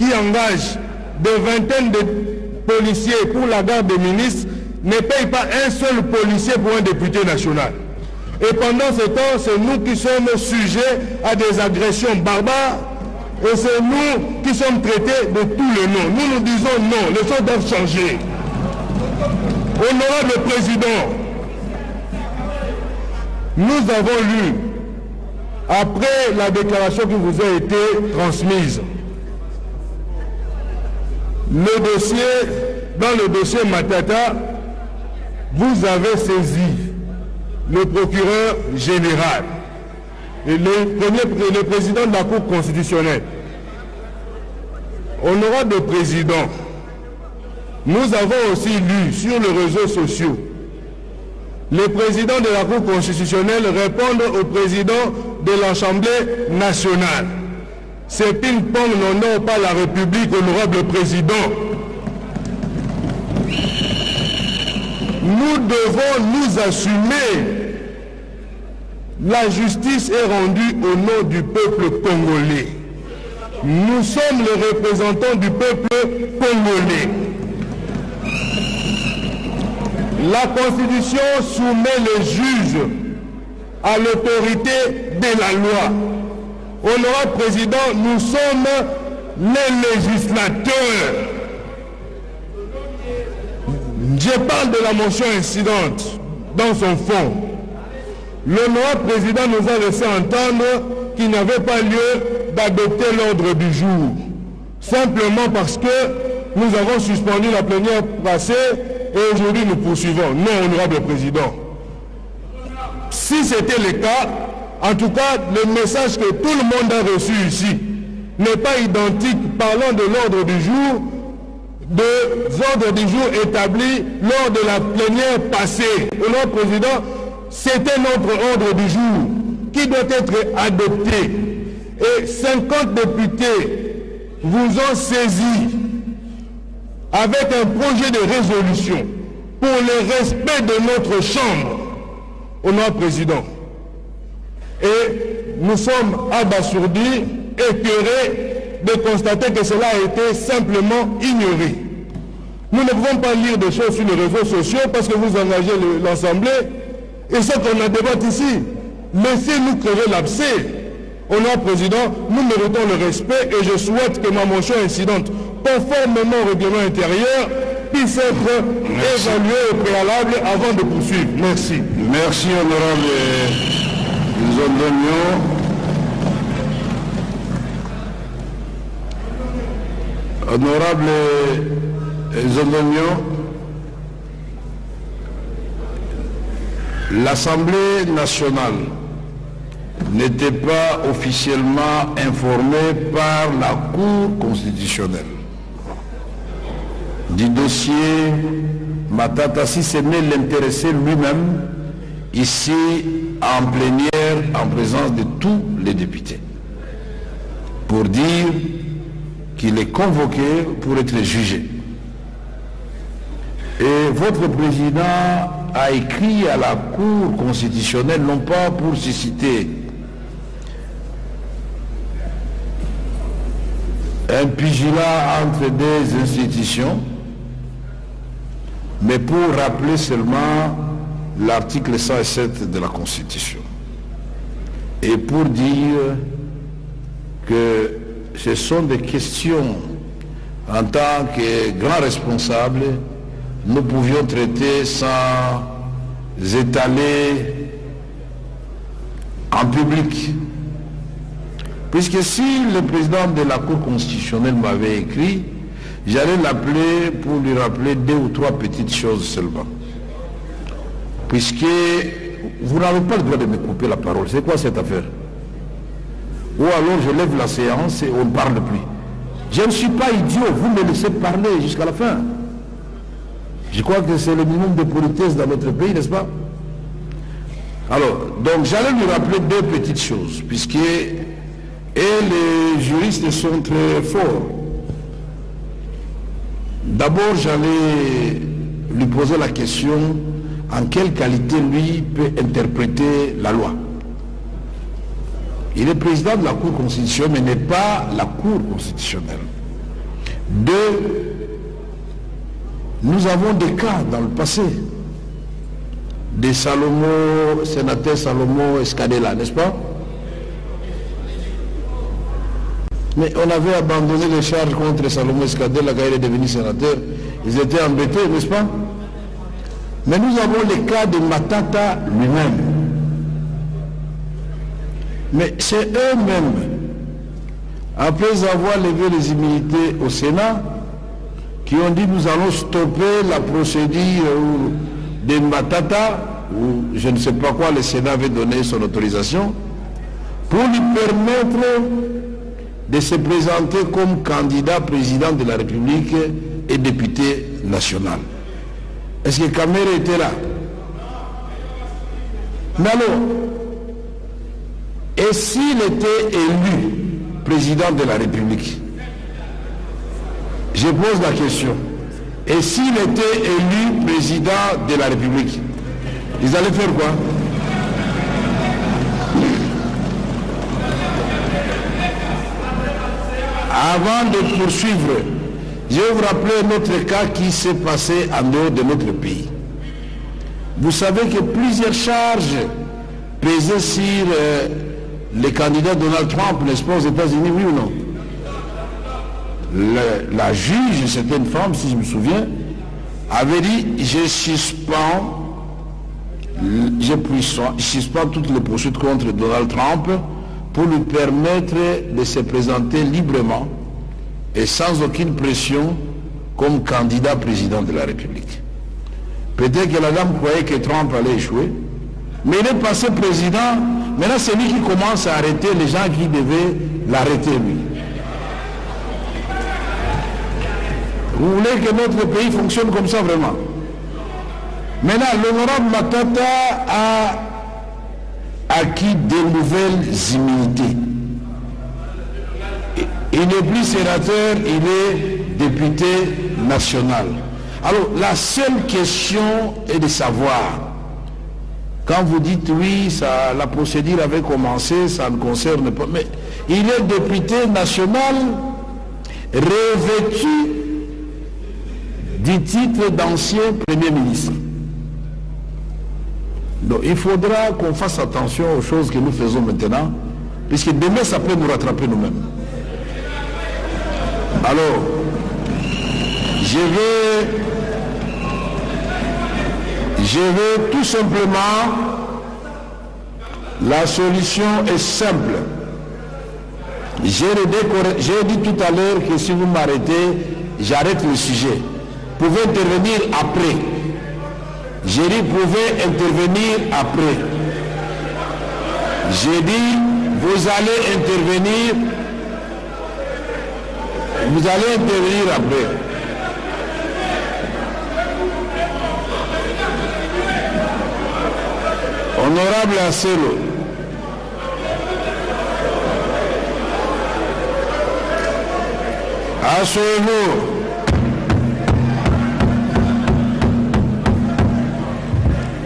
qui engage des vingtaines de policiers pour la garde des ministres ne paye pas un seul policier pour un député national. Et pendant ce temps, c'est nous qui sommes sujets à des agressions barbares et c'est nous qui sommes traités de tous les noms. Nous nous disons non, les choses doivent changer. Honorable Président, nous avons lu, après la déclaration qui vous a été transmise, le dossier, dans le dossier Matata, vous avez saisi le procureur général et le président de la Cour constitutionnelle. Honorable Président, nous avons aussi lu sur les réseaux sociaux les présidents de la Cour constitutionnelle répondent au président de l'Assemblée nationale. Ces ping-pong n'honorent pas la République, honorable Président. Nous devons nous assumer. La justice est rendue au nom du peuple congolais. Nous sommes les représentants du peuple congolais. La Constitution soumet les juges à l'autorité de la loi. Honorable Président, nous sommes les législateurs. Je parle de la motion incidente dans son fond. L'honorable Président nous a laissé entendre qu'il n'y avait pas lieu d'adopter l'ordre du jour. Simplement parce que nous avons suspendu la plénière passée et aujourd'hui nous poursuivons. Non, honorable Président. Si c'était le cas, en tout cas, le message que tout le monde a reçu ici n'est pas identique parlant de l'ordre du jour, des ordres du jour établis lors de la plénière passée. Honorable Président, c'était notre ordre du jour qui doit être adopté. Et 50 députés vous ont saisi avec un projet de résolution pour le respect de notre Chambre, honorable Président. Et nous sommes abasourdis, écœurés de constater que cela a été simplement ignoré. Nous ne pouvons pas lire des choses sur les réseaux sociaux parce que vous engagez l'Assemblée et ce qu'on a débattu ici. Laissez-nous crever l'abcès. Honorable Président, nous méritons le respect et je souhaite que ma motion incidente, conformément au règlement intérieur, puisse être évaluée au préalable avant de poursuivre. Merci. Merci, honorable Zondonio. Honorable Zondonio, l'Assemblée nationale n'était pas officiellement informée par la Cour constitutionnelle du dossier Matata, si ce n'est l'intéressé lui-même, ici en plénière, en présence de tous les députés, pour dire qu'il est convoqué pour être jugé. Et votre président a écrit à la Cour constitutionnelle, non pas pour susciter un pugilat entre des institutions, mais pour rappeler seulement l'article 107 de la Constitution. Et pour dire que ce sont des questions en tant que grands responsables, nous pouvions traiter sans étaler en public. Puisque si le président de la Cour constitutionnelle m'avait écrit, j'allais l'appeler pour lui rappeler 2 ou 3 petites choses seulement. Puisque vous n'avez pas le droit de me couper la parole. C'est quoi cette affaire? Ou alors je lève la séance et on ne parle plus. Je ne suis pas idiot, vous me laissez parler jusqu'à la fin. Je crois que c'est le minimum de politesse dans notre pays, n'est-ce pas? Alors, donc j'allais lui rappeler 2 petites choses, puisque les juristes sont très forts. D'abord, j'allais lui poser la question en quelle qualité lui peut interpréter la loi. Il est président de la Cour constitutionnelle, mais n'est pas la Cour constitutionnelle. Deux, nous avons des cas dans le passé, des sénateurs Salomon Escadela, n'est-ce pas? Mais on avait abandonné les charges contre Salomon Escadela quand il est devenu sénateur. Ils étaient embêtés, n'est-ce pas? Mais nous avons le cas de Matata lui-même. Mais c'est eux-mêmes, après avoir levé les immunités au Sénat, qui ont dit nous allons stopper la procédure de Matata, ou je ne sais pas quoi, le Sénat avait donné son autorisation, pour lui permettre de se présenter comme candidat président de la République et député national. Est-ce que Kamere était là? Mais alors, et s'il était élu président de la République? Je pose la question. Et s'il était élu président de la République, ils allaient faire quoi? Avant de poursuivre, je vais vous rappeler un autre cas qui s'est passé en dehors de notre pays. Vous savez que plusieurs charges pesaient sur les candidats Donald Trump, n'est-ce pas, aux États-Unis, oui ou non? La juge, c'était une femme, si je me souviens, avait dit je suspends toutes les poursuites contre Donald Trump pour lui permettre de se présenter librement et sans aucune pression comme candidat président de la République. Peut-être que la dame croyait que Trump allait échouer, mais il est passé président. Maintenant, c'est lui qui commence à arrêter les gens qui devaient l'arrêter, lui. Vous voulez que notre pays fonctionne comme ça, vraiment? Maintenant, l'honorable Matata a acquis de nouvelles immunités. Il n'est plus sénateur, il est député national. Alors, la seule question est de savoir, quand vous dites oui, la procédure avait commencé, ça ne concerne pas, mais il est député national revêtu du titre d'ancien Premier ministre. Donc il faudra qu'on fasse attention aux choses que nous faisons maintenant, puisque demain ça peut nous rattraper nous-mêmes. Alors, je vais tout simplement, la solution est simple. J'ai dit tout à l'heure que si vous m'arrêtez, j'arrête le sujet. Vous pouvez intervenir après. J'ai dit, vous pouvez intervenir après. J'ai dit, vous allez intervenir. Vous allez intervenir après. Honorable Asselo. Asseyez-vous.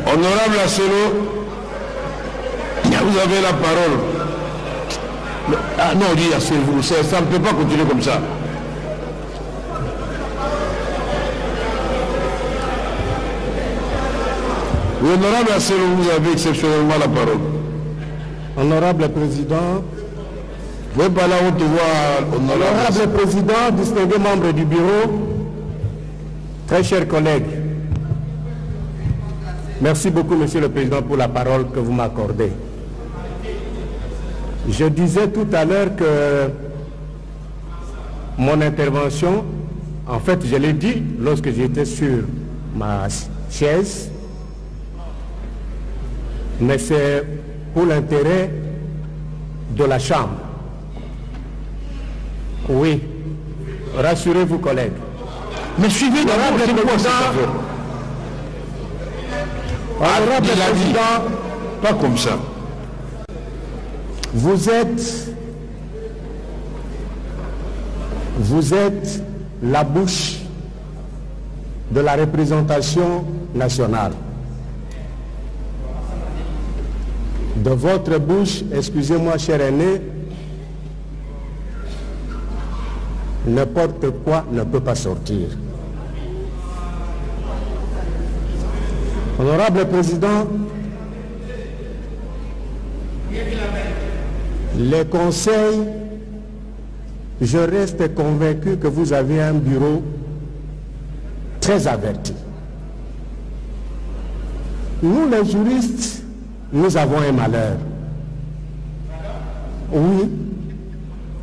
Honorable Asselo, vous avez la parole. Ah non, dis asseyez-vous, ça ne peut pas continuer comme ça. Honorable Asselo, vous avez exceptionnellement la parole. Honorable Président, vous pouvez parler à haute voix, Honorable Président, distingués membres du bureau, très chers collègues, merci beaucoup, Monsieur le Président, pour la parole que vous m'accordez. Je disais tout à l'heure que mon intervention, en fait, je l'ai dit lorsque j'étais sur ma chaise, mais c'est pour l'intérêt de la Chambre. Oui, rassurez-vous, collègues. Mais suivez d'abord, c'est quoi cette affaire? Honorable Président, pas comme ça. Vous êtes la bouche de la représentation nationale. De votre bouche, excusez-moi, cher aîné, n'importe quoi ne peut pas sortir. Honorable Président, les conseils, je reste convaincu que vous avez un bureau très averti. Nous, les juristes, nous avons un malheur. Oui,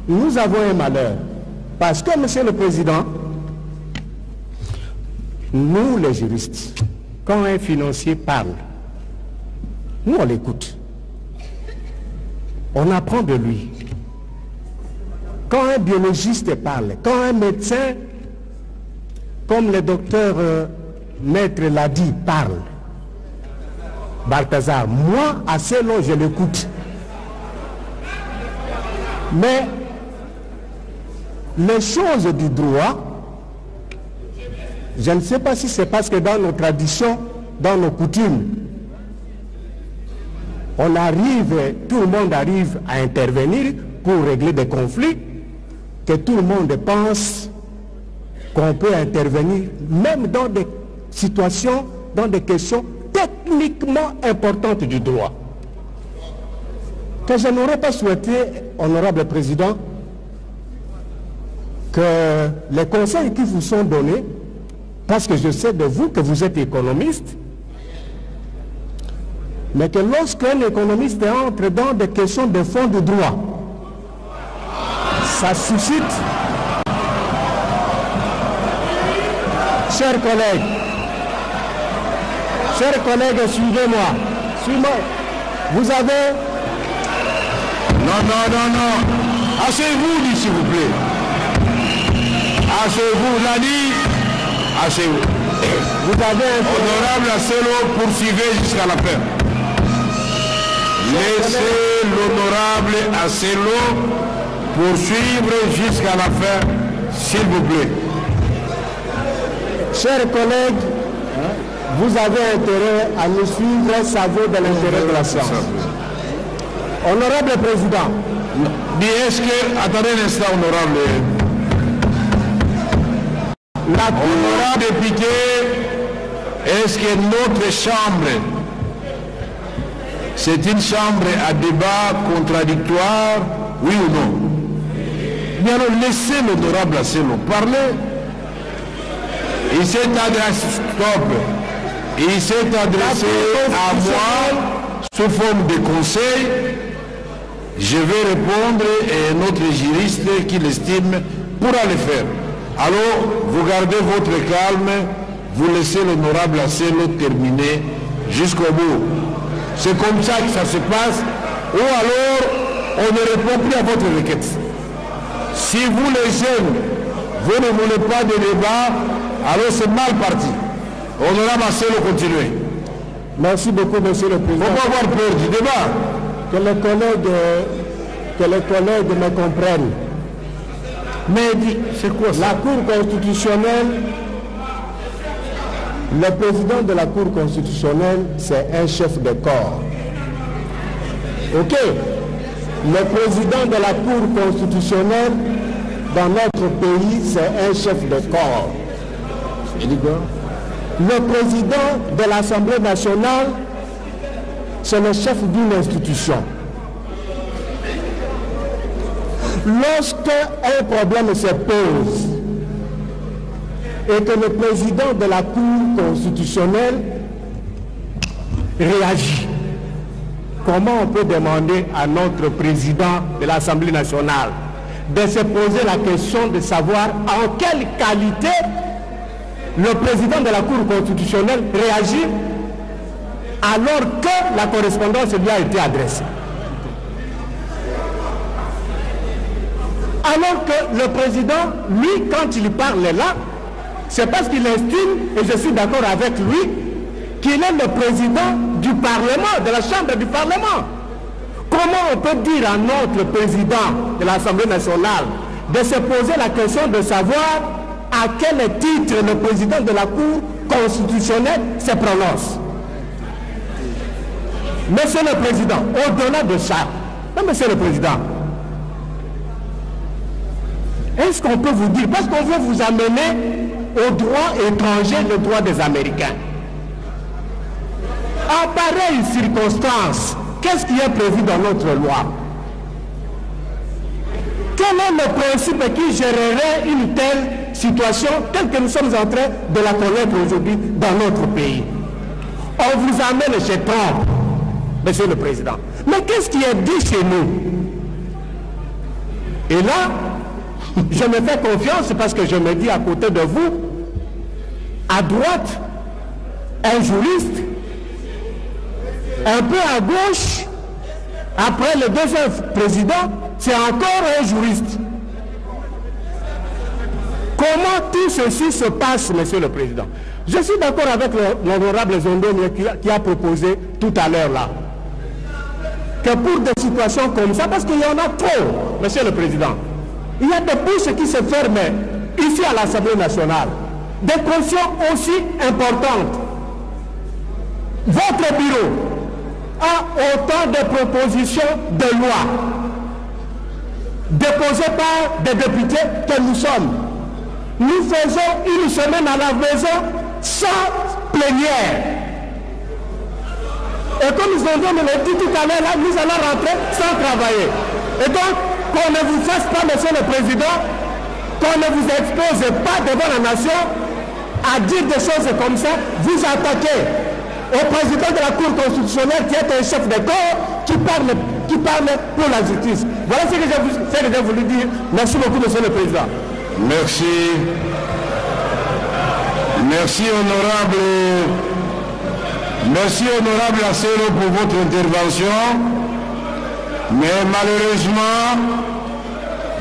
nous avons un malheur. Parce que, Monsieur le Président, nous, les juristes, quand un financier parle, nous, on l'écoute. On apprend de lui. Quand un biologiste parle, quand un médecin, comme le docteur Maître l'a dit, parle, Balthazar, moi, assez long, je l'écoute. Mais les choses du droit, je ne sais pas si c'est parce que dans nos traditions, dans nos coutumes, on arrive, tout le monde arrive à intervenir pour régler des conflits, que tout le monde pense qu'on peut intervenir, même dans des situations, dans des questions techniquement importantes du droit. Que je n'aurais pas souhaité, honorable Président, que les conseils qui vous sont donnés, parce que je sais de vous que vous êtes économiste, mais que lorsqu'un économiste entre dans des questions de fond du droit, ça suscite, chers collègues, suivez-moi. Suivez-moi. Vous avez... Non. Asseyez-vous, s'il vous plaît. Asseyez-vous, Nani. Asseyez-vous. Vous avez un... Honorable Asselo, poursuivez jusqu'à la fin. Laissez l'honorable Asselo poursuivre jusqu'à la fin, s'il vous plaît. Chers collègues, vous avez intérêt à nous suivre, ça vaut de l'intérêt de la science. Honorable Président. Est-ce que, attendez un instant, honorable. Honorable député, est-ce que notre chambre, c'est une chambre à débat contradictoire, oui ou non? Bien alors, laissez l'honorable Asselo parler. Il s'est adressé, stop. Il s'est adressé à moi sous forme de conseil. Je vais répondre et notre juriste qui l'estime pourra le faire. Alors, vous gardez votre calme, vous laissez l'honorable Asselo terminer jusqu'au bout. C'est comme ça que ça se passe, ou alors on ne répond plus à votre requête. Si vous les jeunes, vous ne voulez pas de débat, alors c'est mal parti. Honorable Asselo, continuez. Merci beaucoup, Monsieur le Président. Il ne faut pas avoir peur du débat. Que les collègues me comprennent. Mais c'est quoi ça? La Cour constitutionnelle, le président de la Cour constitutionnelle, c'est un chef de corps. Ok? Le président de la Cour constitutionnelle, dans notre pays, c'est un chef de corps. Le président de l'Assemblée nationale, c'est le chef d'une institution. Lorsqu'un problème se pose et que le président de la Cour constitutionnelle réagit, comment on peut demander à notre président de l'Assemblée nationale de se poser la question de savoir en quelle qualité le président de la Cour constitutionnelle réagit alors que la correspondance lui a été adressée? Alors que le président, lui, quand il parle là, c'est parce qu'il estime, et je suis d'accord avec lui, qu'il est le président du Parlement, de la Chambre du Parlement. Comment on peut dire à notre président de l'Assemblée nationale de se poser la question de savoir à quel titre le président de la Cour constitutionnelle se prononce? Monsieur le Président, au-delà de ça, Monsieur le Président, Est-ce qu'on peut vous dire, parce qu'on veut vous amener au droit étranger, le droit des Américains. En pareille circonstance, qu'est-ce qui est prévu dans notre loi? Quel est le principe qui gérerait une telle situation telle que nous sommes en train de la connaître aujourd'hui dans notre pays? On vous amène chez Trump, Monsieur le Président. Mais qu'est-ce qui est dit chez nous? Et là, je me fais confiance parce que je me dis à côté de vous, à droite, un juriste, un peu à gauche, après le deuxième président, c'est encore un juriste. Comment tout ceci se passe, Monsieur le Président? Je suis d'accord avec l'honorable Zondoni qui a proposé tout à l'heure là, que pour des situations comme ça, parce qu'il y en a trop, Monsieur le Président, il y a des bouches qui se ferment ici à l'Assemblée nationale, des questions aussi importantes. Votre bureau a autant de propositions de loi déposées par des députés que nous sommes. Nous faisons une semaine à la maison sans plénière. Et comme nous avons dit tout à l'heure, là, nous allons rentrer sans travailler. Et donc, qu'on ne vous fasse pas, Monsieur le Président, qu'on ne vous expose pas devant la nation à dire des choses comme ça, vous attaquez au président de la Cour constitutionnelle qui est un chef de corps qui parle pour la justice. Voilà ce que j'ai voulu dire. Merci beaucoup, Monsieur le Président. Merci. Merci, honorable. Merci, honorable Asselo, pour votre intervention. Mais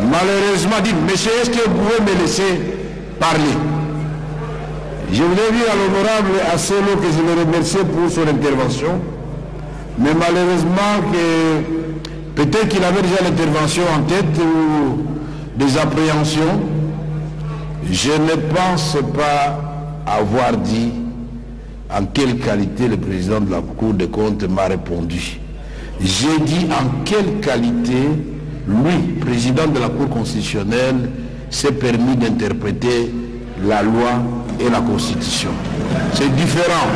malheureusement, dites, monsieur, est-ce que vous pouvez me laisser parler? Je voudrais dire à l'honorable Asselo que je le remercie pour son intervention. Mais malheureusement, peut-être qu'il avait déjà l'intervention en tête ou des appréhensions. Je ne pense pas avoir dit en quelle qualité le président de la Cour des comptes m'a répondu. J'ai dit en quelle qualité lui, président de la Cour constitutionnelle, s'est permis d'interpréter la loi et la Constitution. C'est différent.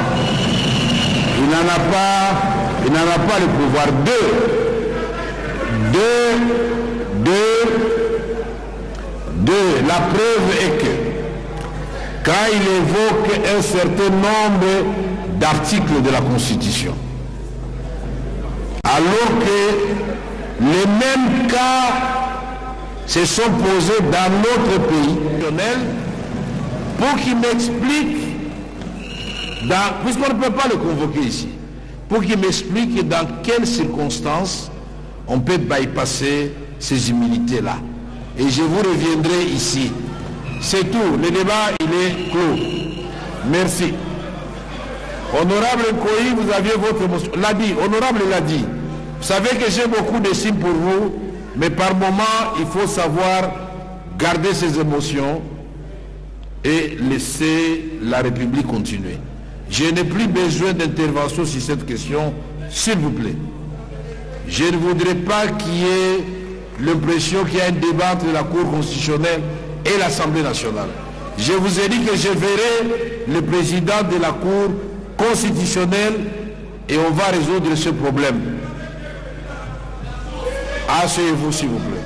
Il n'en a pas le pouvoir. La preuve est que quand il évoque un certain nombre d'articles de la Constitution, alors que les mêmes cas se sont posés dans notre pays, pour qu'il m'explique, puisqu'on ne peut pas le convoquer ici, pour qu'il m'explique dans quelles circonstances on peut bypasser ces immunités-là. Et je vous reviendrai ici. C'est tout. Le débat, il est clos. Merci. Honorable Nkoyi, vous aviez votre émotion. L'a dit, honorable l'a dit. Vous savez que j'ai beaucoup d'estime pour vous, mais par moment, il faut savoir garder ses émotions et laisser la République continuer. Je n'ai plus besoin d'intervention sur cette question, s'il vous plaît. Je ne voudrais pas qu'il y ait l'impression qu'il y a un débat entre la Cour constitutionnelle et l'Assemblée nationale. Je vous ai dit que je verrai le président de la Cour constitutionnelle et on va résoudre ce problème. Asseyez-vous, s'il vous plaît.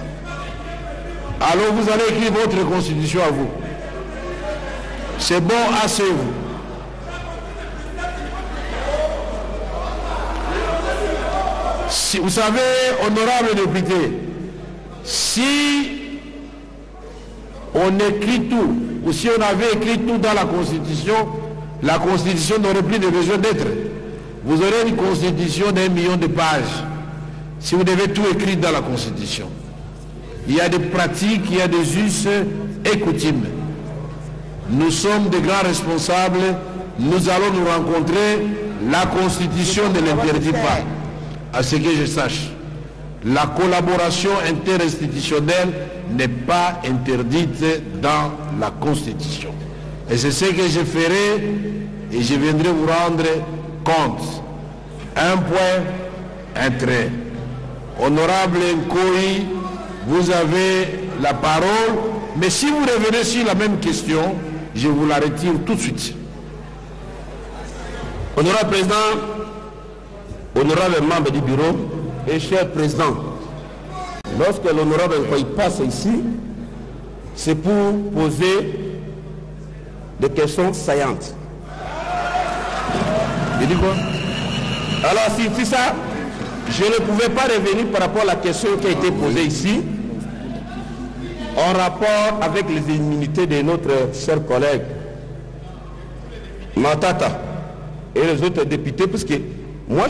Alors vous allez écrire votre constitution à vous. C'est bon, asseyez-vous. Si, vous savez, honorable député, si on écrit tout, ou si on avait écrit tout dans la Constitution n'aurait plus de besoin d'être. Vous aurez une Constitution d'1 million de pages. Si vous devez tout écrire dans la Constitution. Il y a des pratiques, il y a des us et coutumes. Nous sommes des grands responsables, nous allons nous rencontrer, la Constitution ne l'interdit pas. À ce que je sache, la collaboration interinstitutionnelle n'est pas interdite dans la Constitution. Et c'est ce que je ferai et je viendrai vous rendre compte. Un point, un trait. Honorable Nkoyi, vous avez la parole. Mais si vous revenez sur la même question, je vous la retire tout de suite. Honorable Président, honorable membre du bureau et cher Président, lorsque l'honorable Nkoy passe ici, c'est pour poser des questions saillantes. Je dis quoi? Alors si ça, je ne pouvais pas revenir par rapport à la question qui a été posée ici, en rapport avec les immunités de notre cher collègue Matata et les autres députés, parce que moi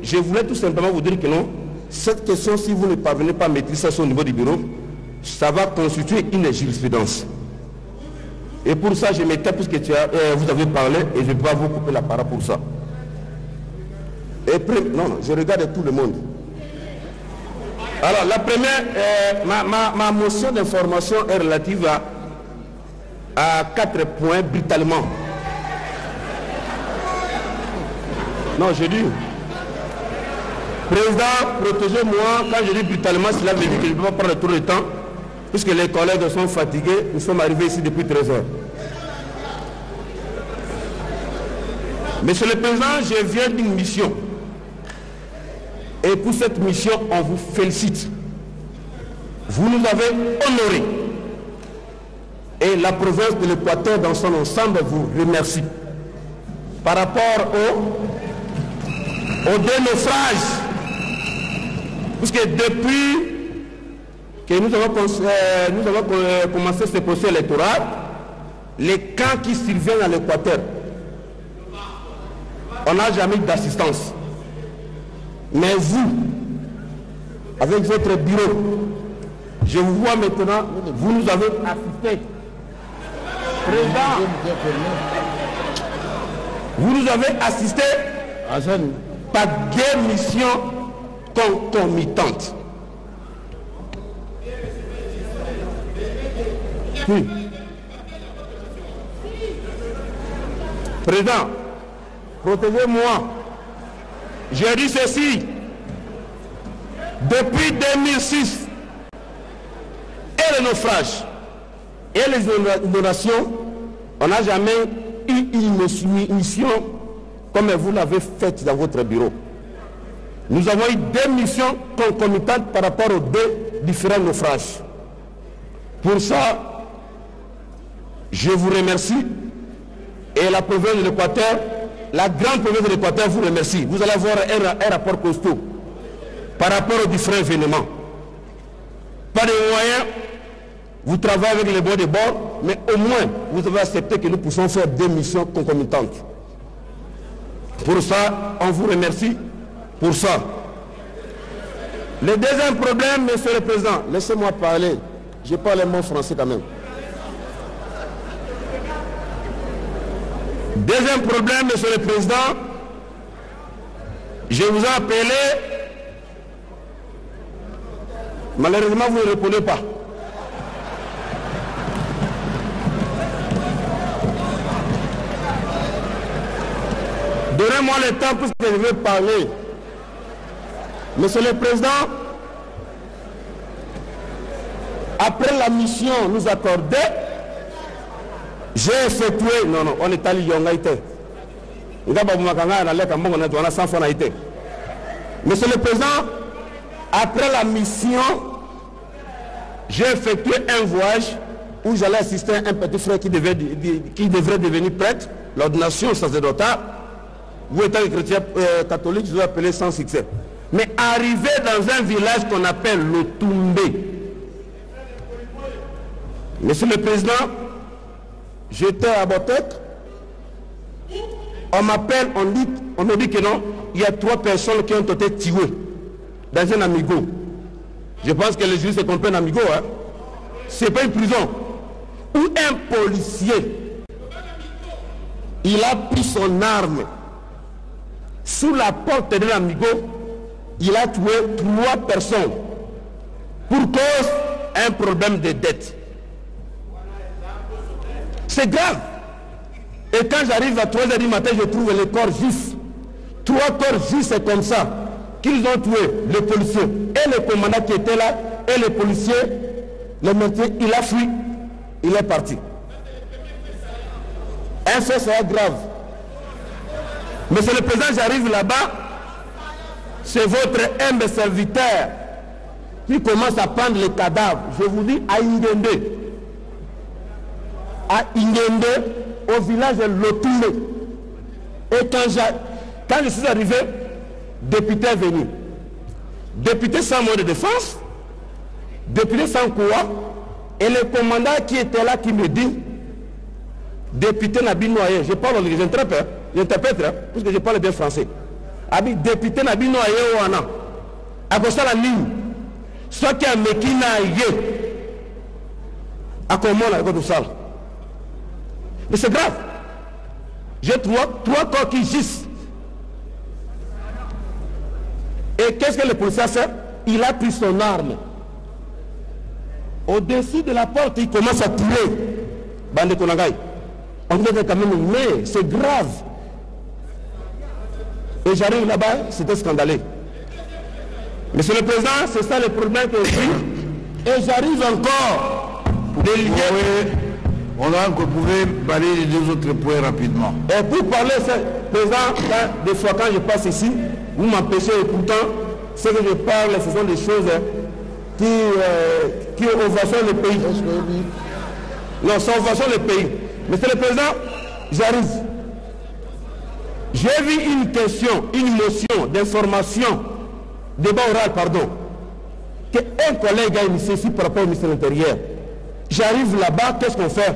je voulais tout simplement vous dire que non, cette question, si vous ne parvenez pas à maîtriser ça au niveau du bureau, ça va constituer une jurisprudence. Et pour ça, je m'étais, puisque vous avez parlé, et je ne peux pas vous couper la parole pour ça. Et puis, non, je regarde tout le monde. Alors, la première, ma motion d'information est relative à 4 points brutalement. Non, je dis, Président, protégez-moi. Quand je dis brutalement, cela veut dire que je ne peux pas prendre tout le temps, puisque les collègues sont fatigués. Nous sommes arrivés ici depuis 13 heures. Monsieur le Président, je viens d'une mission. Et pour cette mission, on vous félicite. Vous nous avez honorés. Et la province de l'Équateur dans son ensemble vous remercie. Par rapport au dénaufrage, puisque depuis que nous avons commencé ce processus électoral, les camps qui surviennent à l'Équateur, on n'a jamais eu d'assistance. Mais vous, avec votre bureau, je vous vois maintenant, vous nous avez assisté. Président, vous nous avez assisté par des missions concomitantes. Oui. Président, protégez-moi. J'ai dit ceci. Depuis 2006, et le naufrage, et les inondations, on n'a jamais eu une mission comme vous l'avez faite dans votre bureau. Nous avons eu des missions concomitantes par rapport aux 2 différents naufrages. Pour ça, je vous remercie. Et la province de l'Équateur, la grande province de l'Équateur vous remercie. Vous allez avoir un rapport costaud par rapport aux différents événements. Pas de moyens, vous travaillez avec les bois de bord, mais au moins vous avez accepté que nous puissions faire des missions concomitantes. Pour ça, on vous remercie pour ça. Le deuxième problème, Monsieur le Président, laissez-moi parler. Je parle un mot français quand même. Deuxième problème, Monsieur le Président, je vous ai appelé, malheureusement vous ne répondez pas. Donnez-moi le temps pour que je vais parler. Monsieur le Président, après la mission nous accordée, j'ai effectué, non, on est allé Yongaïté. Monsieur le Président, après la mission, j'ai effectué un voyage où j'allais assister à un petit frère qui devrait devenir prêtre, l'ordination sacerdotale. Vous étant chrétien catholique, je dois appeler sans succès. Mais arrivé dans un village qu'on appelle le Toumbé. Monsieur le Président, j'étais à Botek. On m'appelle, on me dit que non, il y a 3 personnes qui ont été tuées dans un amigo. Je pense que les juristes comprennent amigo, hein. C'est pas une prison. Où un policier, il a pris son arme sous la porte de l'amigo, il a tué 3 personnes pour cause d'un problème de dette. C'est grave. Et quand j'arrive à 3h du matin, je trouve les corps justes. 3 corps justes, c'est comme ça qu'ils ont tué le policier et le commandant qui était là et les policiers le meurtrier, il a fui, il est parti. Un fait serait grave. Monsieur le Président, j'arrive là-bas, c'est votre humble serviteur qui commence à prendre les cadavres. Je vous dis, à Ingende. À Ingende, au village de Lotoulé. Et quand je suis arrivé, député est venu. Député sans mot de défense, député sans quoi, et le commandant qui était là qui me dit, député Nabi Noyer, je parle anglais, j'interprète, parce que je parle bien français. Abi député Nabi Noyer ou Anna, à cause de la ligne, soit qu'il y a un mekina yé, à comment on a tout ça. Mais c'est grave. J'ai trois corps qui gisent. Et qu'est-ce que le policier a fait? Il a pris son arme. Au-dessus de la porte, il commence à tuer. Bande Konangaï. On dit quand même, mais c'est grave. Et j'arrive là-bas, c'était scandaleux. Monsieur le Président, c'est ça le problème que j'ai. Et j'arrive encore de lier. On a que vous pouvez balayer les deux autres points rapidement. Et pour parler, Président, des fois quand je passe ici, vous m'empêchez, et pourtant, ce que je parle, ce sont des choses qui ovationnent le pays. Non, ça ovation le pays. Monsieur le Président, j'arrive. J'ai vu une question, une motion d'information, débat oral, pardon, qu'un collègue a initié ici par rapport au ministère de l'Intérieur. J'arrive là-bas, qu'est-ce qu'on fait?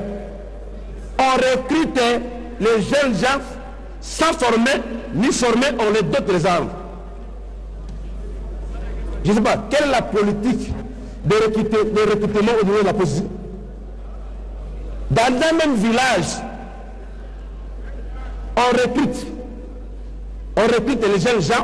On recrute les jeunes gens sans former, ni former, on les dote les armes. Je ne sais pas, quelle est la politique de recrutement au niveau de la police? Dans un même village, on recrute les jeunes gens